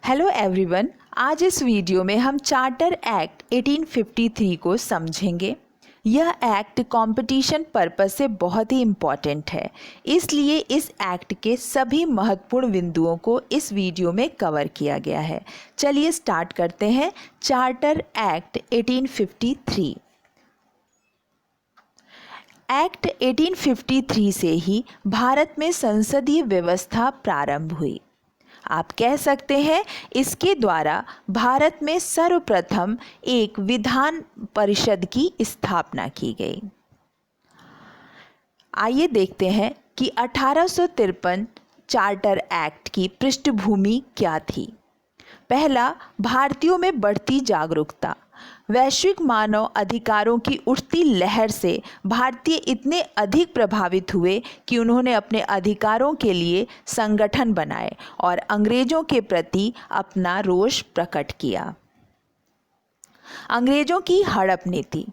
Hello everyone, आज इस video में हम चार्टर एक्ट 1853 को समझेंगे। यह एक्ट कंपटीशन पर्पस से बहुत ही इम्पॉर्टेंट है, इसलिए इस एक्ट के सभी महत्वपूर्ण बिंदुओं को इस वीडियो में कवर किया गया है। चलिए स्टार्ट करते हैं। Charter act 1853। एक्ट 1853 से ही भारत में संसदीय व्यवस्था प्रारंभ हुई। आप कह सकते हैं इसके द्वारा भारत में सर्वप्रथम एक विधान परिषद की स्थापना की गई। आइए देखते हैं कि 1853 चार्टर एक्ट की पृष्ठभूमि क्या थी। पहला, भारतीयों में बढ़ती जागरूकता। वैश्विक मानव अधिकारों की उठती लहर से भारतीय इतने अधिक प्रभावित हुए कि उन्होंने अपने अधिकारों के लिए संगठन बनाए और अंग्रेजों के प्रति अपना रोष प्रकट किया। अंग्रेजों की हड़प नीति।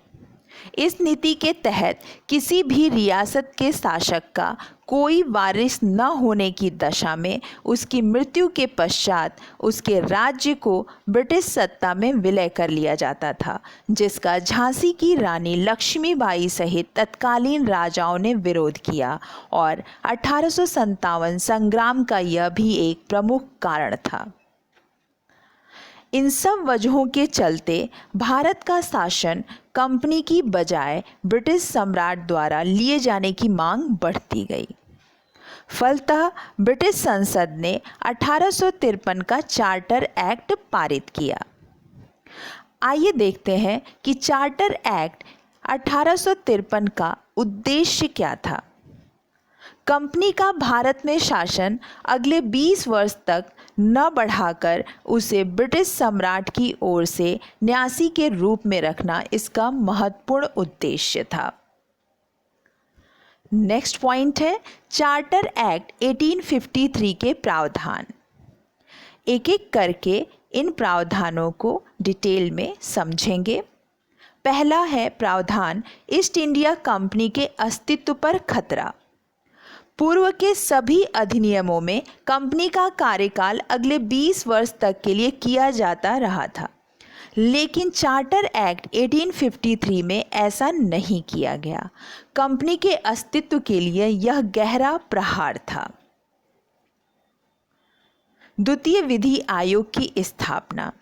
इस नीति के तहत किसी भी रियासत के शासक का कोई वारिस न होने की दशा में उसकी मृत्यु के पश्चात उसके राज्य को ब्रिटिश सत्ता में विलय कर लिया जाता था, जिसका झांसी की रानी लक्ष्मीबाई सहित तत्कालीन राजाओं ने विरोध किया और 1857 संग्राम का यह भी एक प्रमुख कारण था। इन सब वजहों के चलते भारत का शासन कंपनी की बजाय ब्रिटिश सम्राट द्वारा लिए जाने की मांग बढ़ती गई। फलतः ब्रिटिश संसद ने 1853 का चार्टर एक्ट पारित किया। आइए देखते हैं कि चार्टर एक्ट 1853 का उद्देश्य क्या था। कंपनी का भारत में शासन अगले 20 वर्ष तक न बढ़ाकर उसे ब्रिटिश सम्राट की ओर से न्यासी के रूप में रखना इसका महत्वपूर्ण उद्देश्य था। नेक्स्ट पॉइंट है चार्टर एक्ट 1853 के प्रावधान। एक एक करके इन प्रावधानों को डिटेल में समझेंगे। पहला है प्रावधान ईस्ट इंडिया कंपनी के अस्तित्व पर खतरा। पूर्व के सभी अधिनियमों में कंपनी का कार्यकाल अगले 20 वर्ष तक के लिए किया जाता रहा था, लेकिन चार्टर एक्ट 1853 में ऐसा नहीं किया गया। कंपनी के अस्तित्व के लिए यह गहरा प्रहार था। द्वितीय विधि आयोग की स्थापना।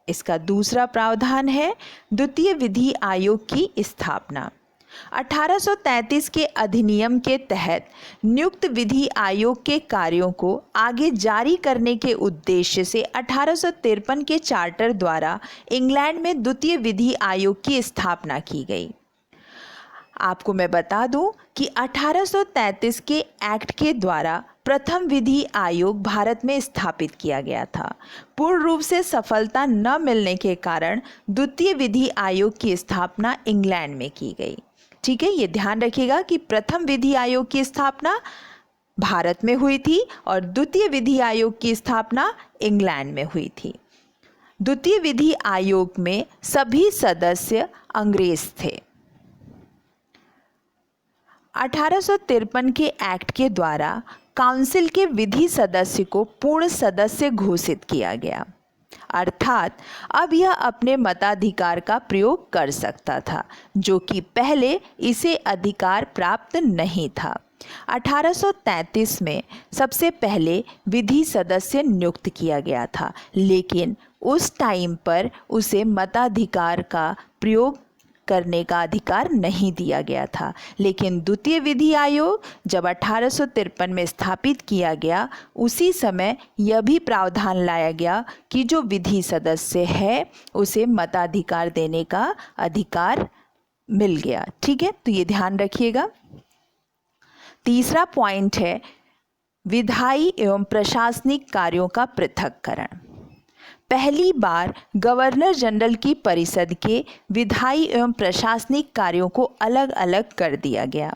इसका दूसरा प्रावधान है द्वितीय विधि आयोग की स्थापना। 1833 के अधिनियम के तहत नियुक्त विधि आयोग के कार्यों को आगे जारी करने के उद्देश्य से 1853 के चार्टर द्वारा इंग्लैंड में द्वितीय विधि आयोग की स्थापना की गई। आपको मैं बता दूं कि 1833 के एक्ट के द्वारा प्रथम विधि आयोग भारत में स्थापित किया गया था। पूर्ण रूप से सफलता न मिलने के कारण द्वितीय विधि आयोग की स्थापना इंग्लैंड में की गई। ठीक है, ये ध्यान रखिएगा कि प्रथम विधि आयोग की स्थापना भारत में हुई थी और द्वितीय विधि आयोग की स्थापना इंग्लैंड में हुई थी। द्वितीय विधि आयोग में सभी सदस्य अंग्रेज थे। 1853 के एक्ट के द्वारा काउंसिल के विधि सदस्य को पूर्ण सदस्य घोषित किया गया, अर्थात अब यह अपने मताधिकार का प्रयोग कर सकता था, जो कि पहले इसे अधिकार प्राप्त नहीं था। 1833 में सबसे पहले विधि सदस्य नियुक्त किया गया था, लेकिन उस टाइम पर उसे मताधिकार का प्रयोग करने का अधिकार नहीं दिया गया था। लेकिन द्वितीय विधि आयोग जब 1853 में स्थापित किया गया, उसी समय यह भी प्रावधान लाया गया कि जो विधि सदस्य है उसे मताधिकार देने का अधिकार मिल गया। ठीक है, तो ये ध्यान रखिएगा। तीसरा पॉइंट है विधायी एवं प्रशासनिक कार्यों का पृथक्करण। पहली बार गवर्नर जनरल की परिषद के विधायी एवं प्रशासनिक कार्यों को अलग अलग कर दिया गया।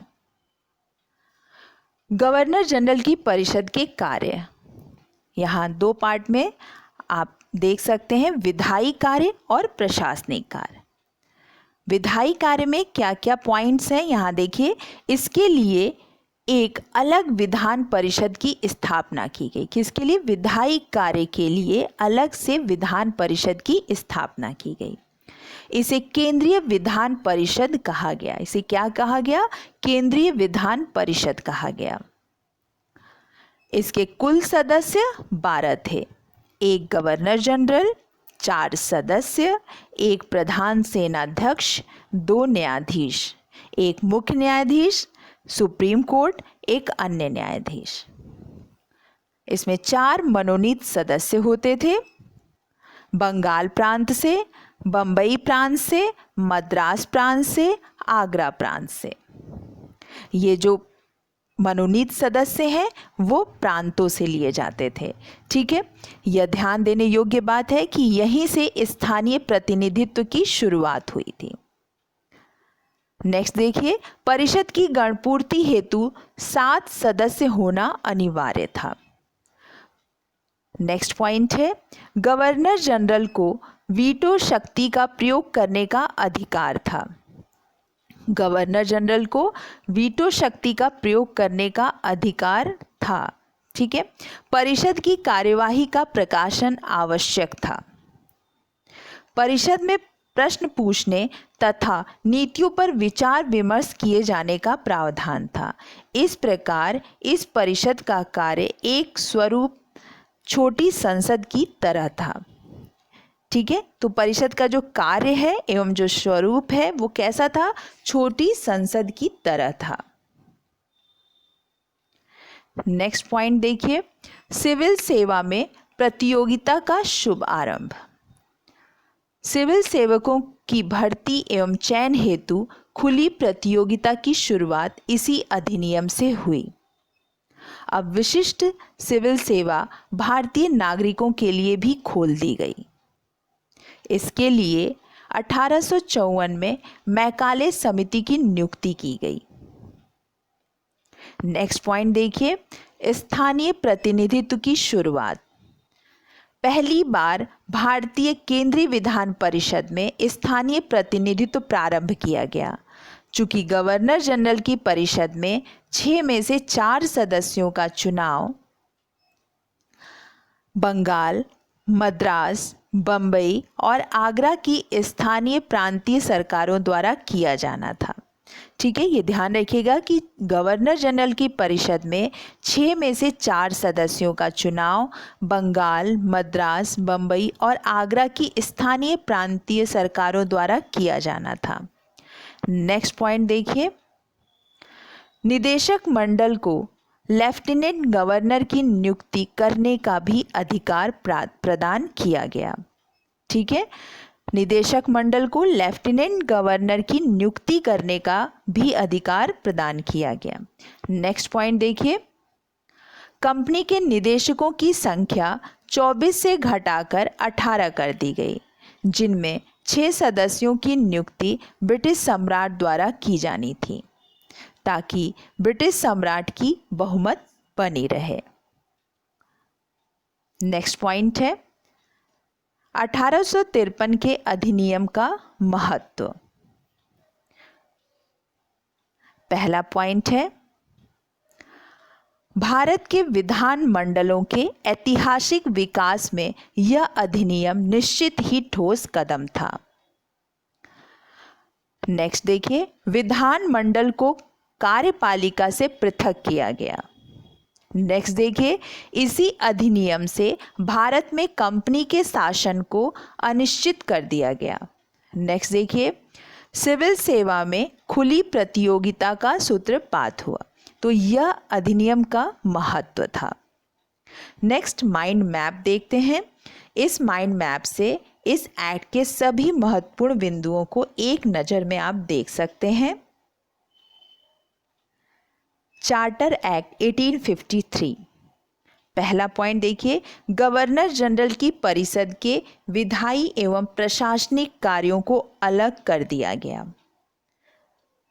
गवर्नर जनरल की परिषद के कार्य यहाँ दो पार्ट में आप देख सकते हैं, विधायी कार्य और प्रशासनिक कार्य। विधायी कार्य में क्या क्या पॉइंट्स हैं यहाँ देखिए। इसके लिए एक अलग विधान परिषद की स्थापना की गई। किसके लिए? विधायी कार्य के लिए अलग से विधान परिषद की स्थापना की गई। इसे केंद्रीय विधान परिषद कहा गया। इसे क्या कहा गया? केंद्रीय विधान परिषद कहा गया। इसके कुल सदस्य 12 थे। एक गवर्नर जनरल, 4 सदस्य, एक प्रधान सेनाध्यक्ष, 2 न्यायाधीश, एक मुख्य न्यायाधीश सुप्रीम कोर्ट, एक अन्य न्यायाधीश। इसमें 4 मनोनीत सदस्य होते थे। बंगाल प्रांत से, बंबई प्रांत से, मद्रास प्रांत से, आगरा प्रांत से। ये जो मनोनीत सदस्य हैं वो प्रांतों से लिए जाते थे। ठीक है, यह ध्यान देने योग्य बात है कि यहीं से स्थानीय प्रतिनिधित्व की शुरुआत हुई थी। नेक्स्ट देखिए, परिषद की गणपूर्ति हेतु 7 सदस्य होना अनिवार्य था। नेक्स्ट पॉइंट है, गवर्नर जनरल को वीटो शक्ति का प्रयोग करने का अधिकार था। गवर्नर जनरल को वीटो शक्ति का प्रयोग करने का अधिकार था। ठीक है, परिषद की कार्यवाही का प्रकाशन आवश्यक था। परिषद में प्रश्न पूछने तथा नीतियों पर विचार विमर्श किए जाने का प्रावधान था। इस प्रकार इस परिषद का कार्य एक स्वरूप छोटी संसद की तरह था। ठीक है, तो परिषद का जो कार्य है एवं जो स्वरूप है वो कैसा था? छोटी संसद की तरह था। नेक्स्ट पॉइंट देखिए, सिविल सेवा में प्रतियोगिता का शुभ आरंभ। सिविल सेवकों की भर्ती एवं चयन हेतु खुली प्रतियोगिता की शुरुआत इसी अधिनियम से हुई। अब विशिष्ट सिविल सेवा भारतीय नागरिकों के लिए भी खोल दी गई। इसके लिए 1854 में मैकाले समिति की नियुक्ति की गई। नेक्स्ट पॉइंट देखिए, स्थानीय प्रतिनिधित्व की शुरुआत। पहली बार भारतीय केंद्रीय विधान परिषद में स्थानीय प्रतिनिधित्व प्रारंभ किया गया। चूंकि गवर्नर जनरल की परिषद में 6 में से 4 सदस्यों का चुनाव बंगाल, मद्रास, बंबई और आगरा की स्थानीय प्रांतीय सरकारों द्वारा किया जाना था। ठीक है, ये ध्यान रखिएगा कि गवर्नर जनरल की परिषद में 6 में से 4 सदस्यों का चुनाव बंगाल, मद्रास, बंबई और आगरा की स्थानीय प्रांतीय सरकारों द्वारा किया जाना था। नेक्स्ट पॉइंट देखिए, निदेशक मंडल को लेफ्टिनेंट गवर्नर की नियुक्ति करने का भी अधिकार प्रदान किया गया। ठीक है, निदेशक मंडल को लेफ्टिनेंट गवर्नर की नियुक्ति करने का भी अधिकार प्रदान किया गया। नेक्स्ट पॉइंट देखिए, कंपनी के निदेशकों की संख्या 24 से घटाकर 18 कर दी गई, जिनमें 6 सदस्यों की नियुक्ति ब्रिटिश सम्राट द्वारा की जानी थी ताकि ब्रिटिश सम्राट की बहुमत बनी रहे। नेक्स्ट पॉइंट है 1853 के अधिनियम का महत्व। पहला पॉइंट है, भारत के विधान मंडलों के ऐतिहासिक विकास में यह अधिनियम निश्चित ही ठोस कदम था। नेक्स्ट देखिए, विधान मंडल को कार्यपालिका से पृथक किया गया। नेक्स्ट देखिए, इसी अधिनियम से भारत में कंपनी के शासन को अनिश्चित कर दिया गया। नेक्स्ट देखिए, सिविल सेवा में खुली प्रतियोगिता का सूत्रपात हुआ। तो यह अधिनियम का महत्व था। नेक्स्ट माइंड मैप देखते हैं। इस माइंड मैप से इस एक्ट के सभी महत्वपूर्ण बिंदुओं को एक नज़र में आप देख सकते हैं। Charter act 1853। पहला पॉइंट देखिए, गवर्नर जनरल की परिषद के विधायी एवं प्रशासनिक कार्यों को अलग कर दिया गया।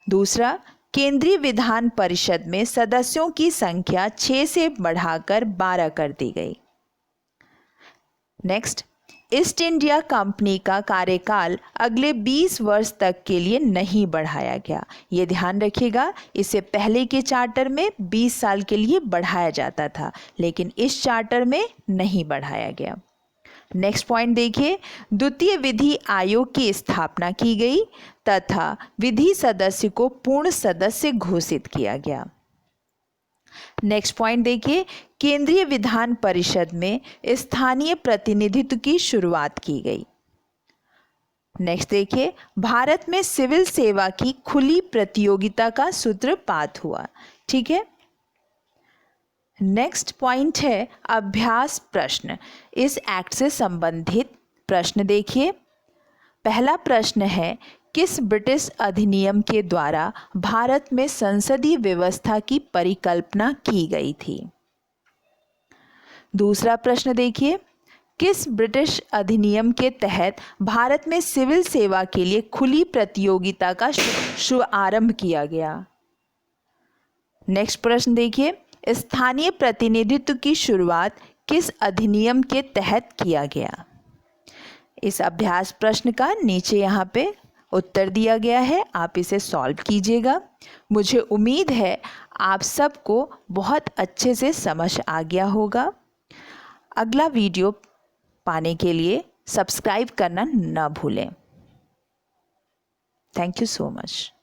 दूसरा, केंद्रीय विधान परिषद में सदस्यों की संख्या 6 से बढ़ाकर 12 कर दी गई। नेक्स्ट, ईस्ट इंडिया कंपनी का कार्यकाल अगले 20 वर्ष तक के लिए नहीं बढ़ाया गया। ये ध्यान रखिएगा, इससे पहले के चार्टर में 20 साल के लिए बढ़ाया जाता था, लेकिन इस चार्टर में नहीं बढ़ाया गया। नेक्स्ट पॉइंट देखिए, द्वितीय विधि आयोग की स्थापना की गई तथा विधि सदस्य को पूर्ण सदस्य घोषित किया गया। नेक्स्ट पॉइंट देखिए, केंद्रीय विधान परिषद में स्थानीय प्रतिनिधित्व की शुरुआत की गई। नेक्स्ट देखिए, भारत में सिविल सेवा की खुली प्रतियोगिता का सूत्रपात हुआ। ठीक है। नेक्स्ट पॉइंट है अभ्यास प्रश्न। इस एक्ट से संबंधित प्रश्न देखिए। पहला प्रश्न है, किस ब्रिटिश अधिनियम के द्वारा भारत में संसदीय व्यवस्था की परिकल्पना की गई थी? दूसरा प्रश्न देखिए, किस ब्रिटिश अधिनियम के तहत भारत में सिविल सेवा के लिए खुली प्रतियोगिता का शुभारंभ किया गया? नेक्स्ट प्रश्न देखिए, स्थानीय प्रतिनिधित्व की शुरुआत किस अधिनियम के तहत किया गया? इस अभ्यास प्रश्न का नीचे यहाँ पे उत्तर दिया गया है, आप इसे सॉल्व कीजिएगा। मुझे उम्मीद है आप सबको बहुत अच्छे से समझ आ गया होगा। अगला वीडियो पाने के लिए सब्सक्राइब करना न भूलें। Thank you so much.